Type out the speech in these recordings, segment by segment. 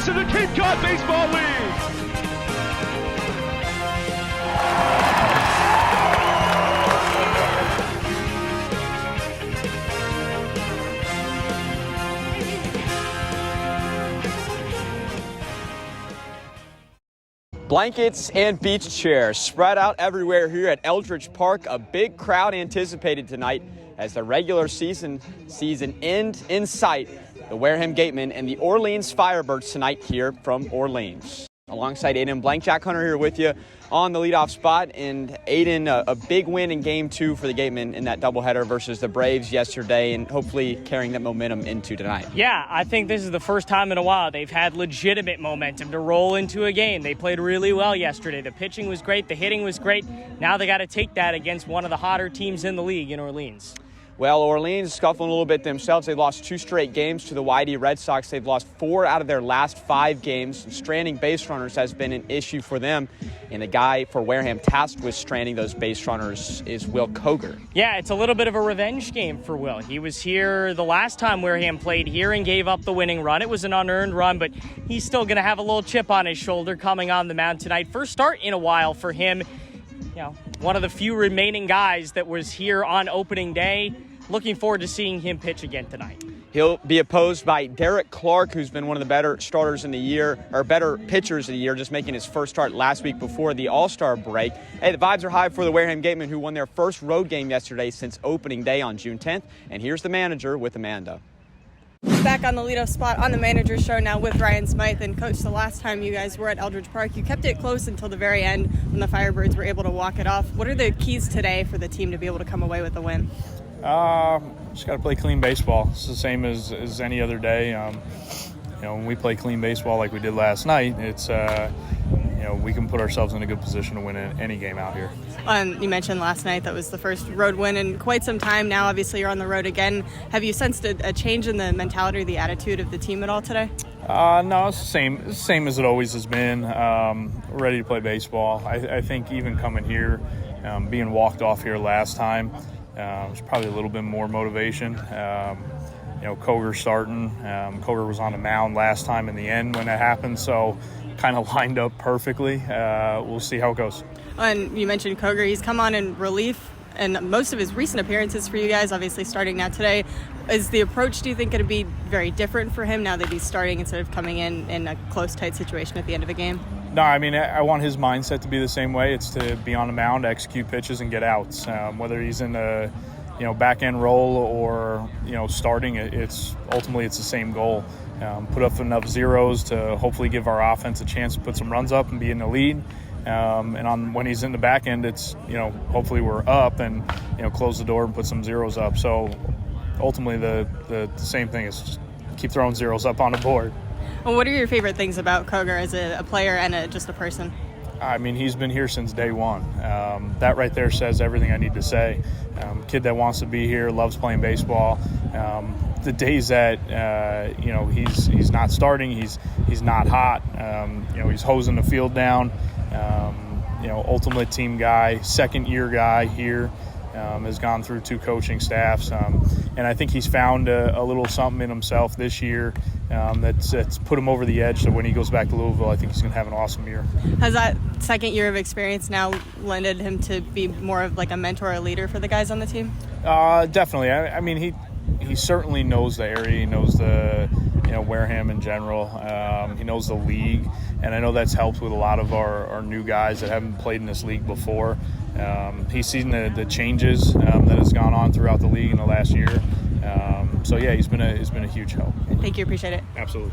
This is the Cape Cod Baseball League. Blankets and beach chairs spread out everywhere here at Eldredge Park. A big crowd anticipated tonight as the regular season ends in sight. The Wareham Gatemen and the Orleans Firebirds tonight here from Orleans. Alongside Aiden Blankjack Hunter here with you on the leadoff spot. And Aiden, a big win in Game 2 for the Gatemen in that doubleheader versus the Braves yesterday, and hopefully carrying that momentum into tonight. Yeah, I think this is the first time in a while they've had legitimate momentum to roll into a game. They played really well yesterday. The pitching was great. The hitting was great. Now they got to take that against one of the hotter teams in the league in Orleans. Well, Orleans scuffling a little bit themselves. They lost 2 straight games to the YD Red Sox. They've lost 4 out of their last 5 games. Stranding base runners has been an issue for them. And the guy for Wareham tasked with stranding those base runners is Will Koger. Yeah, it's a little bit of a revenge game for Will. He was here the last time Wareham played here and gave up the winning run. It was an unearned run, but he's still going to have a little chip on his shoulder coming on the mound tonight. First start in a while for him. You know, one of the few remaining guys that was here on opening day. Looking forward to seeing him pitch again tonight. He'll be opposed by Derek Clark, who's been one of the better starters in the year, or better pitchers of the year, just making his first start last week before the All-Star break. Hey, the vibes are high for the Wareham Gatemen, who won their first road game yesterday since opening day on June 10th. And here's the manager with Amanda. Back on the leadoff spot on the manager's show now with Ryan Smyth. And Coach, the last time you guys were at Eldredge Park, you kept it close until the very end when the Firebirds were able to walk it off. What are the keys today for the team to be able to come away with a win? Just got to play clean baseball. It's the same as any other day. When we play clean baseball like we did last night, it's we can put ourselves in a good position to win any game out here. You mentioned last night that was the first road win in quite some time now. Obviously, you're on the road again. Have you sensed a change in the mentality or the attitude of the team at all today? No, it's the same as it always has been. Ready to play baseball. I think even coming here, being walked off here last time, there's probably a little bit more motivation. Koger starting. Koger was on the mound last time in the end when it happened, so kind of lined up perfectly. We'll see how it goes. And you mentioned Koger. He's come on in relief, and most of his recent appearances for you guys, obviously starting now today. Is the approach, do you think, going to be very different for him now that he's starting instead of coming in a close, tight situation at the end of a game? No, I mean, I want his mindset to be the same way. It's to be on the mound, execute pitches, and get outs. Whether he's in the back end role or starting, it's ultimately the same goal. Put up enough zeros to hopefully give our offense a chance to put some runs up and be in the lead. And when he's in the back end, it's hopefully we're up and close the door and put some zeros up. So ultimately, the same thing is just keep throwing zeros up on the board. Well, what are your favorite things about Koger as a player and just a person? I mean, he's been here since day one. That right there says everything I need to say. Kid that wants to be here, loves playing baseball. The days that he's not starting, he's not hot. He's hosing the field down. Ultimate team guy, second year guy here. Has gone through 2 coaching staffs, and I think he's found a little something in himself this year that's put him over the edge. So when he goes back to Louisville, I think he's going to have an awesome year. Has that second year of experience now lended him to be more of like a mentor or leader for the guys on the team? Definitely. I mean, he certainly knows the area. He knows the Wareham in general. He knows the league, and I know that's helped with a lot of our new guys that haven't played in this league before. He's seen the changes that has gone on throughout the league in the last year. So yeah, he's been a huge help. Thank you, appreciate it. Absolutely.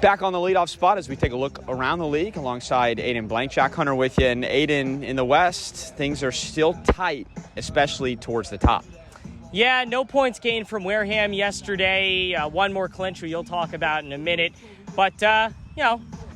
Back on the leadoff spot as we take a look around the league alongside Aiden Blankjack Hunter with you. And Aiden, in the West, things are still tight, especially towards the top. Yeah, no points gained from Wareham yesterday. One more clincher you'll talk about in a minute. But,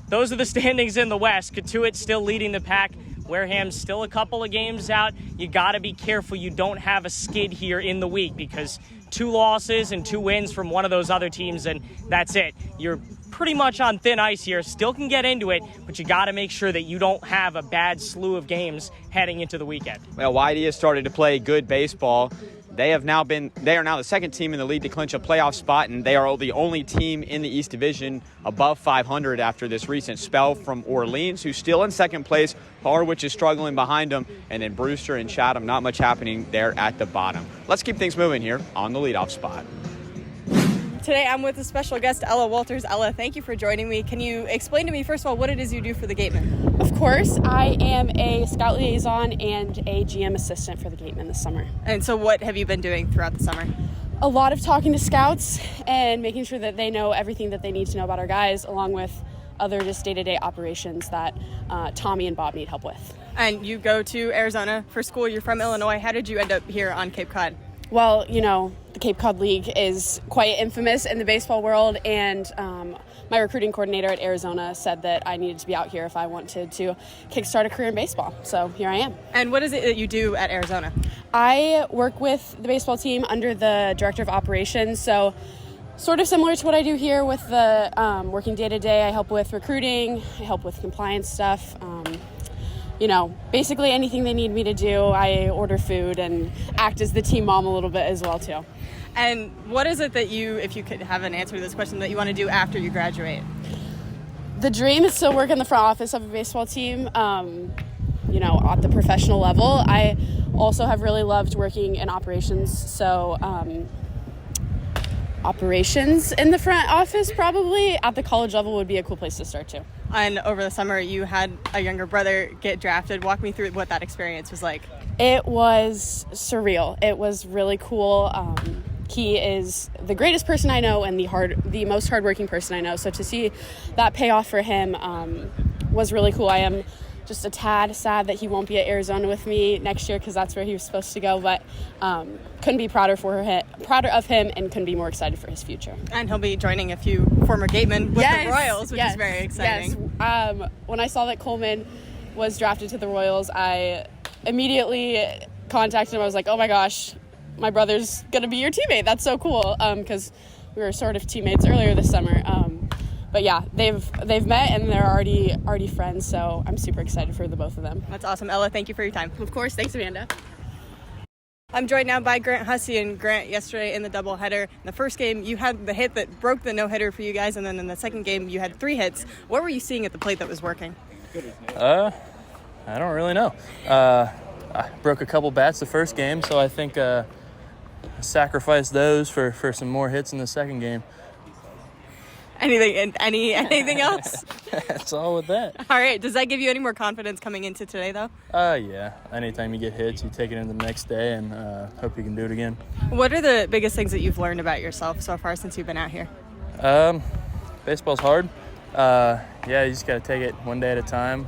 those are the standings in the West. Katuitt still leading the pack. Wareham's still a couple of games out. You got to be careful you don't have a skid here in the week because 2 losses and 2 wins from one of those other teams, and that's it. You're pretty much on thin ice here. Still can get into it, but you got to make sure that you don't have a bad slew of games heading into the weekend. Well, YD has started to play good baseball. They are now the second team in the league to clinch a playoff spot, and they are the only team in the East Division above 500 after this recent spell from Orleans, who's still in second place. Harwich is struggling behind them, and then Brewster and Chatham, not much happening there at the bottom. Let's keep things moving here on the leadoff spot. Today I'm with a special guest, Ella Walters. Ella, thank you for joining me. Can you explain to me, first of all, what it is you do for the Gatemen? Of course. I am a scout liaison and a GM assistant for the Gatemen this summer. And so what have you been doing throughout the summer? A lot of talking to scouts and making sure that they know everything that they need to know about our guys, along with other just day-to-day operations that Tommy and Bob need help with. And you go to Arizona for school. You're from Illinois. How did you end up here on Cape Cod? Well, you know, the Cape Cod League is quite infamous in the baseball world, and my recruiting coordinator at Arizona said that I needed to be out here if I wanted to kickstart a career in baseball. So here I am. And what is it that you do at Arizona? I work with the baseball team under the director of operations, so sort of similar to what I do here with the working day-to-day. I help with recruiting, I help with compliance stuff. You know, basically anything they need me to do. I order food and act as the team mom a little bit as well, too. And what is it that you, if you could have an answer to this question, that you want to do after you graduate? The dream is to work in the front office of a baseball team, you know, at the professional level. I also have really loved working in operations, so operations in the front office probably at the college level would be a cool place to start, too. And over the summer, you had a younger brother get drafted. Walk me through what that experience was like. It was surreal. It was really cool. He is the greatest person I know and the most hardworking person I know. So to see that pay off for him was really cool. I am just a tad sad that he won't be at Arizona with me next year because that's where he was supposed to go. But couldn't be prouder of him and couldn't be more excited for his future. And he'll be joining a few former Gatemen with the Royals, which is very exciting. Yes. When I saw that Coleman was drafted to the Royals, I immediately contacted him. I was like, oh my gosh, my brother's going to be your teammate. That's so cool, because we were sort of teammates earlier this summer. But yeah, they've met and they're already friends, so I'm super excited for the both of them. That's awesome. Ella, thank you for your time. Of course. Thanks, Amanda. I'm joined now by Grant Hussey. And Grant, yesterday in the doubleheader, in the first game, you had the hit that broke the no-hitter for you guys, and then in the second game, you had 3 hits. What were you seeing at the plate that was working? I don't really know. I broke a couple bats the first game, so I think I sacrificed those for some more hits in the second game. Anything else? That's all with that. All right. Does that give you any more confidence coming into today, though? Yeah. Anytime you get hits, you take it into the next day and hope you can do it again. What are the biggest things that you've learned about yourself so far since you've been out here? Baseball's hard. You just got to take it one day at a time.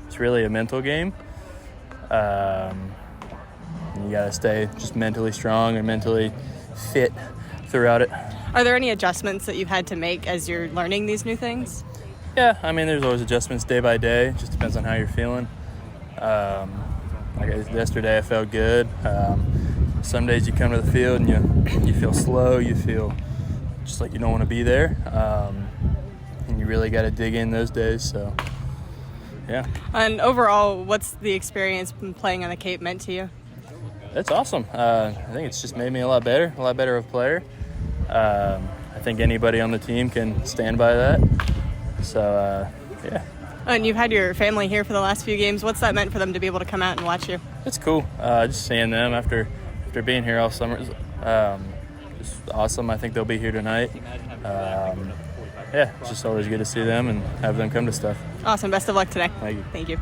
It's really a mental game. You got to stay just mentally strong and mentally fit throughout it. Are there any adjustments that you've had to make as you're learning these new things? Yeah, I mean, there's always adjustments day by day. It just depends on how you're feeling. Like yesterday, I felt good. Some days you come to the field and you feel slow. You feel just like you don't want to be there. And you really got to dig in those days. So, yeah. And overall, what's the experience playing on the Cape meant to you? It's awesome. I think it's just made me a lot better of a player. I think anybody on the team can stand by that. So, yeah. And you've had your family here for the last few games. What's that meant for them to be able to come out and watch you? It's cool. Just seeing them after being here all summer is just awesome. I think they'll be here tonight. Yeah, it's just always good to see them and have them come to stuff. Awesome. Best of luck today. Thank you. Thank you.